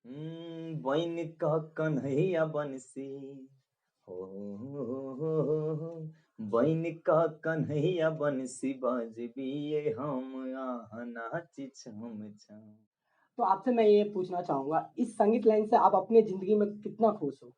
बन कह कन्हैया बंसी हो बन कह कन्हैया बंसी बजबिए हम आह नाची छम छम। तो आपसे मैं ये पूछना चाहूँगा, इस संगीत लाइन से आप अपनी ज़िंदगी में कितना खुश हो?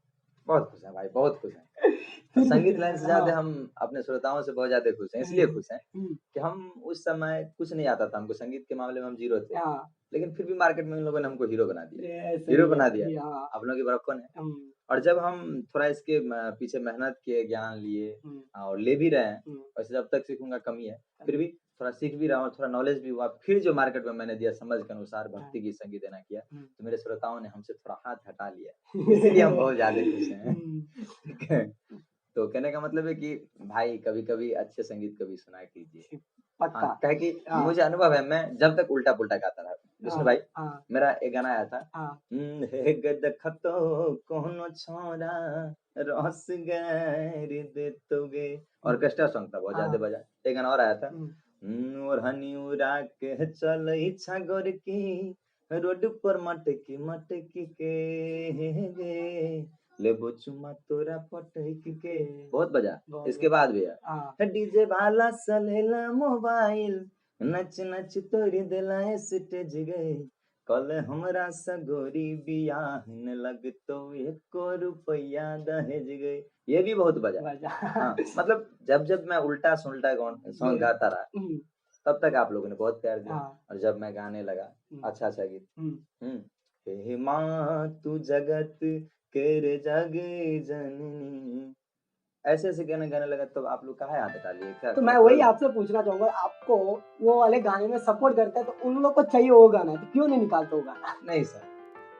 बहुत खुश हैं भाई, बहुत खुश हैं। और फिर भी संगीत लाइन से ज़्यादा हाँ। हम अपने श्रोताओं से बहुत ज़्यादा खुश हैं, हुँ, इसलिए खुश हैं हुँ। कि हम उस समय कुछ नहीं आता था हमको, संगीत के मामले में हम ज़ीरो थे। हाँ। लेकिन फिर भी मार्केट में इन लोगों ने हमको हीरो बना दिया। ये हीरो सही है, बना दिया। सही है, हाँ। आप लोगों की बड़ा कौन है? हुँ, और जब हम थोड़ा इसके पीछे मेहनत किए, ज्ञान लिए हुँ, और ले भी रहे हैं, हुँ। वैसे जब तक सीखूँगा कमी है, फिर भी थोड़ा सीख भी रहा हूँ, थोड़ा नॉलेज भी हुआ, फिर जो मार्केट में मैंने दिया समझ के अनुसार हाँ, भक्ति गीत, संगीत देना किया, हुँ। तो मेरे श्रोताओं ने हमसे थोड़ा हाथ हटा लिया। इसीलिए हम बहुत ज़्यादा खुश हैं। हुँ, ठीक है? तो कहने का मतलब है कि भाई कभी-कभी अच्छे संगीत को भी सुना कीजिए। हाँ, पक्का। क्या है कि हाँ, मुझे अनुभव है, मैं जब तक उल्टा-पुल्टा गाता रहा। विष्णु हाँ, भाई, हाँ, मेरा एक गाना आया था हाँ, हे देखतो कोनो छोरा रस गैर देतोगे। हुँ, ऑर्केस्ट्रा सॉन्ग था बहुत ज़्यादा हाँ, बजा। एक गाना और आया था हुँ, ओढ़नी उड़ा के चलई छागर की रोड पर मटकी मटकी के गे लेबो चुमा तोरा पटक के। बहुत बजा। बहुत इसके बढ़िया। बाद भैया हाँ, डीजे वाला सलेला मोबाइल नच नच तोड़ देला स्टेज गए कल हमरा सगोरी बियाह न लगतो एको रुपया दहेज गए। ये भी बहुत बजा। मज़ा हाँ, मतलब जब मैं उल्टा-सुल्टा सॉन्ग गे गाता रहा, हुँ, तब तक आप लोगों ने बहुत प्यार दिया हाँ, और जब मैं गाने लगा हुँ, अच्छा-अच्छा गीत हुँ। हुँ, हे माँ तू जगत केर जग जननी, ऐसे-ऐसे गाने गाने लगा तब आप लोग काहे हाथ हटा लिए? क्या तो थोड़ा मैं वही प्रॉब्लम? आपसे पूछना चाहूँगा, आपको वो वाले गाने में सपोर्ट करते हैं, तो उन लोग को चाहिए वो गाना, तो क्यों नहीं निकालते वो गाना? नहीं सर,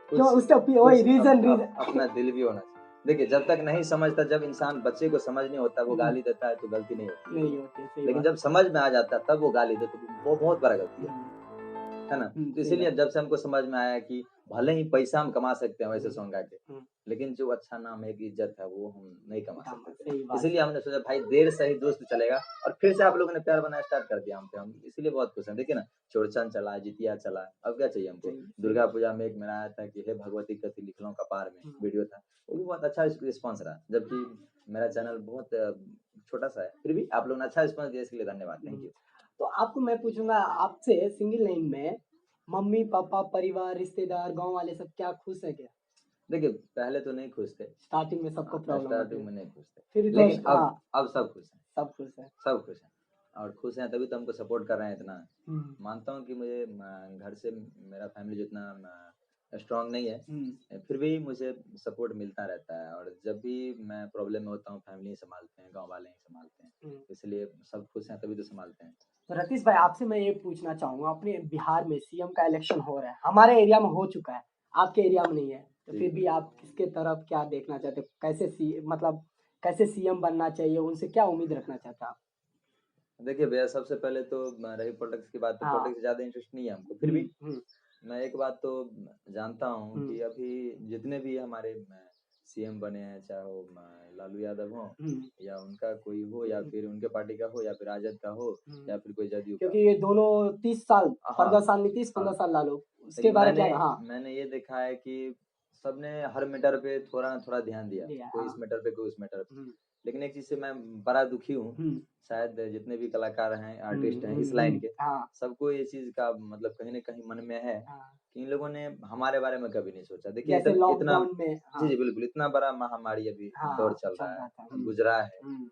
क्यों कुछ उसका वही कुछ रीज़न रीज़न अपना दिल भी होना चाहिए। देखिए, जब तक नहीं समझता जब इंसान बच्चे को समझ नहीं होता वो हुँ, गाली देता है तो गलती नहीं होती है नहीं भैया। होती है, सही लेकिन बात जब है। समझ में आ जाता है तब वो गाली दे तो वो बहुत बड़ा गलती हुँ, है ना? तो सही इसीलिए बात। जब से हमको समझ में आया कि भले ही पैसा हम कमा सकते हैं वैसे हुँ, सॉन्ग गा के, हुँ, लेकिन जो अच्छा नाम है, एक इज़्ज़त है वो हम नहीं कमा सकते थे। सही बात इसीलिए है। हमने सोचा भाई देर सही दुरुस्त चलेगा और फिर से आप लोगों ने प्यार बनाना स्टार्ट कर दिया हम पे, हम इसीलिए बहुत खुश हैं। देखिए ना, चौरचन चला, जितिया चला, अब क्या चाहिए हमको? सही दुर्गा बात। पूजा में एक मेरा आया था कि हे भगवती कथि लिखलौं कपार में, हुँ, वीडियो था। वो भी बहुत अच्छा रिस्पॉन्स रहा, जबकि मेरा चैनल बहुत छोटा-सा है, फिर भी आप लोगों ने अच्छा रिस्पॉन्स दिया इसके लिए धन्यवाद। Thank hmm. यू। तो आपको मैं पूछूँगा आपसे सिंगिंग लाइन में मम्मी-पापा, परिवार, रिश्तेदार, गाँव वाले सब क्या खुश हैं क्या? देखिए, पहले तो नहीं खुश थे। स्टार्टिंग में सबको प्रॉब्लम होती स्टार्टिंग है। में नहीं खुश थे। फिर लेकिन दोस्त हाँ, अब सब खुश हैं, सब खुश हैं। सब खुश हैं और खुश हैं तभी तो हमको सपोर्ट कर रहे हैं इतना। हुँ, मानता हूँ कि मुझे घर से मेरा फैमिली जितना स्ट्रॉन्ग नहीं है, हुँ, फिर भी मुझे सपोर्ट मिलता रहता है और जब भी मैं प्रॉब्लम में होता हूँ, फैमिली ही सँभालते हैं, गाँव वाले ही सँभालते हैं। हुँ। इसलिए सब खुश हैं तभी तो सँभालते हैं। तो रतीश भाई आपसे मैं ये पूछना चाहूँगा अपने बिहार में सीएम का इलेक्शन हो रहा है। हमारे एरिया में हो चुका है, आपके एरिया में नहीं है। तो जी, फिर भी आप किसके तरफ क्या देखना चाहते हो? कैसे मतलब कैसे सीएम बनना चाहिए? उनसे क्या उम्मीद रखना चाहते हैं आप? देखिए भैया सबसे पहले तो रही पॉलिटिक्स की बात तो हाँ। पॉलिटिक्स से ज़्यादा इंटरेस्ट नहीं है हमको। फिर हुँ, भी हुँ, मैं एक बात तो जानता हूँ हुँ, कि अभी जितने भी हमारे सीएम बने हैं, चाहे वो लालू यादव हों हुँ, या उनका कोई हो या हुँ, फिर उनके पार्टी का हो या फिर राजद का हो हुँ। या फिर कोई जदयू का क्योंकि हो। ये दोनों 30 साल, हाँ, 15 साल नीतीश, हाँ। 15 साल लालू। उसके लेकिन बारे मैंने क्या हाँ, मैंने ये देखा है कि सबने हर मैटर पे थोड़ा ना थोड़ा ध्यान दिया। दिया कोई इस हाँ। मैटर पे, कोई उस मैटर पे। हुँ, लेकिन एक चीज़ से मैं बड़ा दुखी हूँ, हुँ, शायद जितने भी कलाकार हैं, हुँ, आर्टिस्ट हैं हुँ, इस लाइन हुँ। के, हाँ, सबको ये चीज़ का मतलब कहीं न कहीं मन में है हाँ। कि इन लोगों ने हमारे बारे में कभी नहीं सोचा। देखिए जैसे इतना लॉकडाउन में जी, हाँ, जी, बिल्कुल, इतना बड़ा महामारी अभी दौर हाँ, चल चल रहा रहा था। है, हुँ, गुज़रा है। हुँ।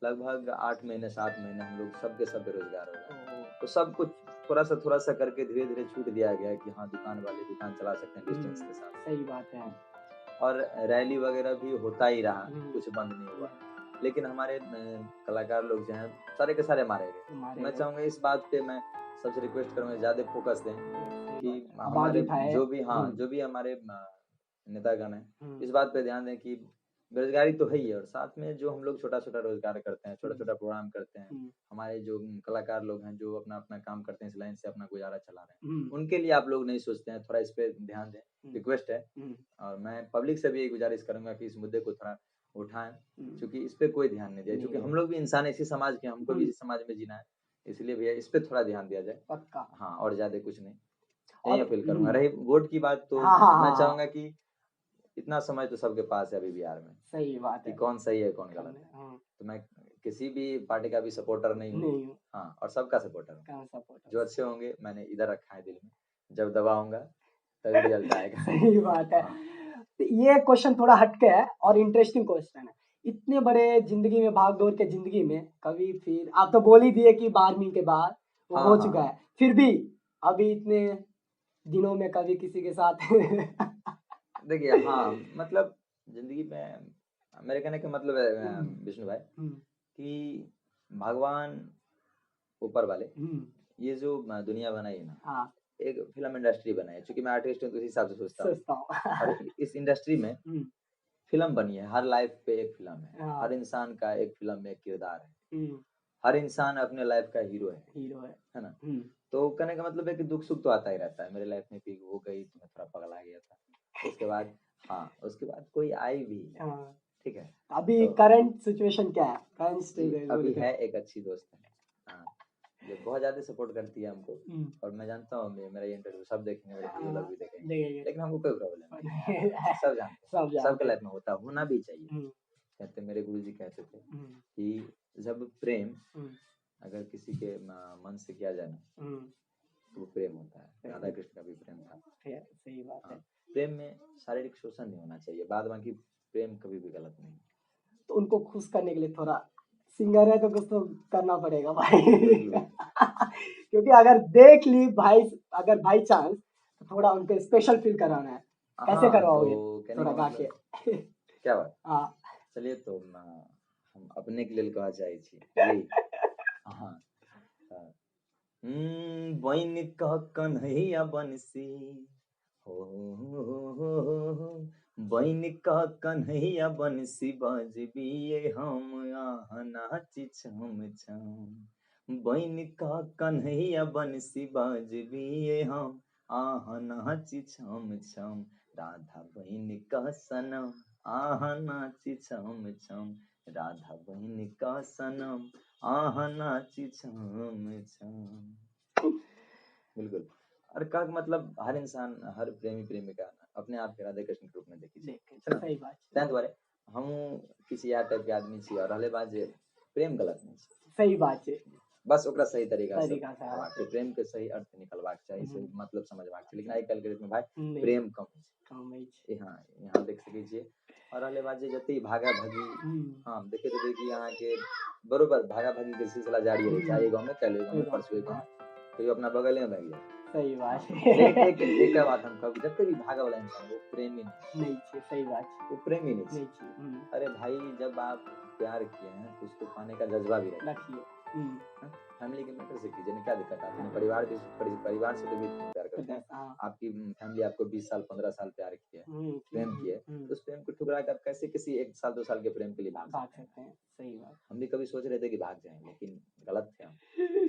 लगभग 8 महीने, 7 महीने हम लोग सब के सब बेरोज़गार हो गए। ओह! तो सब कुछ थोड़ा-सा करके धीरे-धीरे छूट दिया गया कि हाँ, दुकान वाले दुकान चला सकते हैं हुँ, डिस्टेंस के साथ। सही बात है। और रैली वगैरह भी होता ही रहा, हुँ, कुछ बंद नहीं हुँ, हुआ। लेकिन हमारे कलाकार लोग जो हैं, सारे के सारे मारे गए। तो मारे मैं गए। चाहूँगा इस बात पे मैं सबसे रिक्वेस्ट करूँगा ज़्यादा फ़ोकस दें सही कि बात है। आवाज़ हमारे उठाए हुँ, जो भी हमारे नेतागण हैं, हुँ, इस बात पे ध्यान दें कि बेरोज़गारी तो है ही है और साथ में जो हम लोग छोटा-छोटा रोज़गार करते हैं, हुँ, छोटा-छोटा प्रोग्राम करते हैं, हुँ, हमारे जो कलाकार लोग हैं, जो अपना-अपना काम करते हैं, इस लाइन से अपना गुज़ारा चला रहे हैं, हुँ, उनके लिए आप लोग नहीं सोचते हैं, थोड़ा इस पे ध्यान दें, हुँ, रिक्वेस्ट है। हुँ, और मैं पब्लिक से भी यही गुज़ारिश करूँगा कि इस मुद्दे को थोड़ा उठाएँ, हुँ, क्योंकि इस पे कोई ध्यान नहीं दिया नहीं क्योंकि दिया। हम लोग भी इंसान हैं, इसी समाज के हैं, हमको भी हुँ, इसी समाज में जीना है। इसलिए भैया इस पे थोड़ा ध्यान दिया जाए। पक्का। हाँ, और ज़्यादा कुछ नहीं। यही अपील करूंगा। रही वोट की बात, तो हाँ, हाँ, मैं हाँ, चाहूंगा कि इतना समझ तो सबके पास है अभी बिहार में सही बात कि है। कौन सही है कौन गलत है। हाँ, तो मैं किसी भी पार्टी का भी सपोर्टर नहीं हूँ। नहीं हूँ, हाँ, और सबका सपोर्टर हूँ। कहाँ सपोर्ट जो अच्छे होंगे मैंने इधर रखा है दिल में, जब दबाऊंगा तभी रिजल्ट आएगा। सही बात है। हाँ, तो ये क्वेश्चन थोड़ा हटके है और इंटरेस्टिंग क्वेश्चन है। इतने बड़े जिंदगी में, भाग दौड़ के जिंदगी में, कभी फिर आप तो बोल ही दिए कि 12वीं के बाद वो हाँ, हो हाँ, चुका है, फिर भी अभी इतने दिनों में कभी किसी के साथ देखिए, हाँ, मतलब जिंदगी में मेरे कहने का मतलब है हम्म, विष्णु भाई, हम्म, कि भगवान ऊपर वाले हम्म, ये जो दुनिया बनाई है ना, हाँ, एक फिल्म इंडस्ट्री बनाई है। चूंकि मैं आर्टिस्ट हूँ तो उस हिसाब से सोचता हूँ। सोचता हूँ। और इस इंडस्ट्री में हम्म, फिल्म बनी है, हर लाइफ पे एक फिल्म है, हाँ, हर इंसान का एक फिल्म में एक किरदार है, हम्म, हर इंसान अपने लाइफ का हीरो हीरो है। है ना। हम्म, तो कहने का मतलब है कि दुख सुख तो आता ही रहता है। मेरे लाइफ में भी वो गई तो मैं थोड़ा पगला गया था, उसके बाद, हाँ, उसके बाद कोई आई भी, हाँ। ठीक है। अभी तो करंट सिचुएशन क्या है? करंट जी, स्टेट अभी बोले तो है एक अच्छी दोस्त है, हाँ, जो बहुत ज्यादा सपोर्ट करती है हमको। हम्म, और मैं जानता हूँ मेरा ये इंटरव्यू सब देखेंगे, मेरे वीडियो लोग भी देखेंगे, देखेंगे। लेकिन हमको कोई प्रॉब्लम नहीं है यार, सब जानते हैं, सब सबके जानते हैं। लाइफ में होता, होना भी चाहिए। हम्म, कहते मेरे गुरुजी कहते थे हम्म, कि जब प्रेम हम्म, अगर किसी के मन से किया जाए ना, हम्म, तो वो प्रेम होता है। राधा कृष्ण का भी प्रेम था। सही बात हाँ, है। प्रेम में शारीरिक शोषण नहीं होना चाहिए, बाद बाकी प्रेम कभी भी गलत नहीं। तो उनको खुश करने के लिए थोड़ा, सिंगर है तो कुछ तो करना पड़ेगा भाई। बिल्कुल। क्योंकि अगर देख ली भाई, अगर बाई चांस, तो थोड़ा उनको स्पेशल फील कराना है। कैसे हाँ, करवाओगे? तो कहने थोड़ा का गा के। मतलब क्या बात, हाँ। चलिए तो हम अपने के लिए कहा जाए छी जी। हाँ, हाँ। बन कह कन्हैया बंसी, हो बन कह कन्हैया बंसी बजबिए हम आह नाची छम छम। बन कह कन्हैया बंसी बजबिए हम आह नाची छम छम। राधा बहन कह सनम आह नाची छम छम। राधा बहन का सनम आह नाची छम छम। बिल्कुल। और का मतलब हर इंसान, हर प्रेमी प्रेमिका अपने आप के राधे कृष्ण के रूप में देखी छै, देख है ना। सही बात तें दुआरे हम किसी यार टाइप के आदमी छी, और रहले बात जे प्रेम गलत नहीं छै, सही बात है। बस ओकरा सही तरीका से तरीका से करबाक छै, प्रेम के सही अर्थ निकलबाक चाही, सही हम्म, मतलब समझबाक छै। लेकिन आइ काल्हि के डेट में भाई नहीं, प्रेम कम छै। काम है छै। हाँ, यहाँ देख सकै छियै। और रहले बात जे जते भागा भागी, हम्म, हाँ, देखिए तो देखिए यहाँ के बरोबर भागा भागी के सिलसिला जारी रहे, चाहे ये गाँव में, कल गाँव में, परसों गाँव में, कहियो अपना बगले में भाग जाए। सही हाँ, बात है। लेकिन एक बात हम कहब, जब भी भागा वाला इंसान वो प्रेमी नहीं, नहीं चाहिए, सही बात है। वो प्रेमी नहीं नहीं है। चाहिए। अरे भाई, जब आप प्यार किए हैं तो उसको पाने का जज्बा भी रखिए। रखिए। फैमिली के मैटर से कीजिए ना, क्या दिक्कत है? अपने परिवार भी, परिवार से तो भी प्यार करते हैं। हाँ। आपकी फैमिली आपको 20 साल 15 साल प्यार की है, प्रेम की है, तो उस प्रेम को ठुकरा कर आप कैसे किसी 1 साल 2 साल के प्रेम के लिए भाग भाग सकते हैं? सकते हैं, सही बात। हम भी कभी सोच रहे थे कि भाग जाएं, लेकिन गलत थे हम,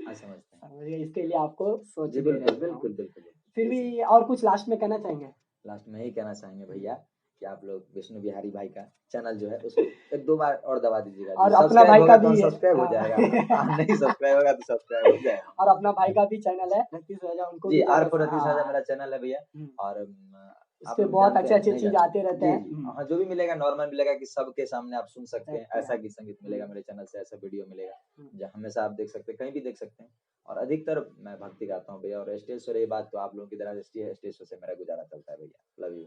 आज समझते हैं। समझ गए, इसके लिए आपको सोच जी दे बिल्कुल, रहे हैं हम। बिल्कुल, बिल्कुल, बिल्कुल। फिर जैसे भी और कुछ लास्ट में कहना चाहेंगे? लास्ट में यही कहना चाहेंगे भैया कि आप लोग विष्णु बिहारी भाई का चैनल जो है उसको 1-2 बार और दबा दीजिएगा। और जी, अपना सब्सक्राइब भाई का होगा तो भी है। अनसब्सक्राइब हो हाँ। जाएगा। नहीं सब्सक्राइब होगा तो सब्सक्राइब हो जाएगा। और अपना भाई का भी चैनल है रतीश राजा, उनको जी, भी आर जाकर फॉर रतीश राजा हाँ। मेरा चैनल है भैया। हम्म, और उस आप पे लोग बहुत जानते अच्छे हैं, अच्छे नहीं चीज जानते? आते रहते जी, हैं। जी। हाँ, जो भी मिलेगा नॉर्मल मिलेगा कि सबके सामने आप सुन सकते हैं, सकते हैं। ऐसा गीत संगीत मिलेगा मेरे चैनल से, ऐसा वीडियो मिलेगा हम्म, जो हमेशा आप देख सकते हैं, कहीं भी देख सकते हैं। और अधिकतर मैं भक्ति गाता हूँ भैया, और स्टेज शो रही बात, तो आप लोगों की तरह स्टेज शो से मेरा गुजारा चलता है भैया। Love you.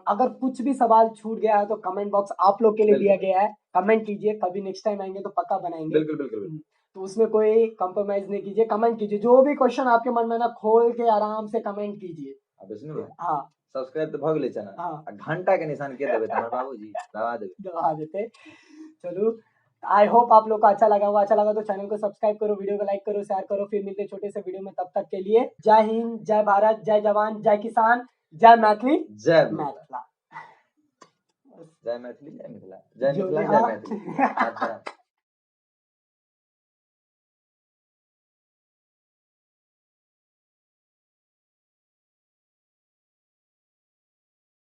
अगर कुछ भी सवाल छूट गया है तो कमेंट बॉक्स आप लोग के लिए दिया बिल्कुल, गया है, कमेंट कीजिए, कभी नेक्स्ट टाइम आएंगे तो पक्का बनाएंगे। बिल्कुल, बिल्कुल, बिल्कुल। तो उसमें कोई कंप्रोमाइज नहीं कीजिए, कमेंट कीजिए, जो भी क्वेश्चन आपके मन में ना, खोल के आराम से कमेंट कीजिए। अब विष्णु भाई, हाँ, सब्सक्राइब तो भग ले चैनल, हाँ, आ घंटा के निशान के देबे तमर बाबूजी दबा देबे। दबा देते। चलो, आई होप आप लोग को अच्छा लगा होगा। अच्छा लगा तो चैनल को सब्सक्राइब करो, वीडियो को लाइक करो, शेयर करो। फिर मिलते हैं छोटे से वीडियो में, तब तक के लिए जय हिंद, जय भारत, जय जवान, जय किसान, जय मैथिली, जय मिथिला, मैथिला। जय मैथिली, जय मिथिला, जय जो मिथिला, भी, जय हाँ। मैथिली। हाथ बढ़ा।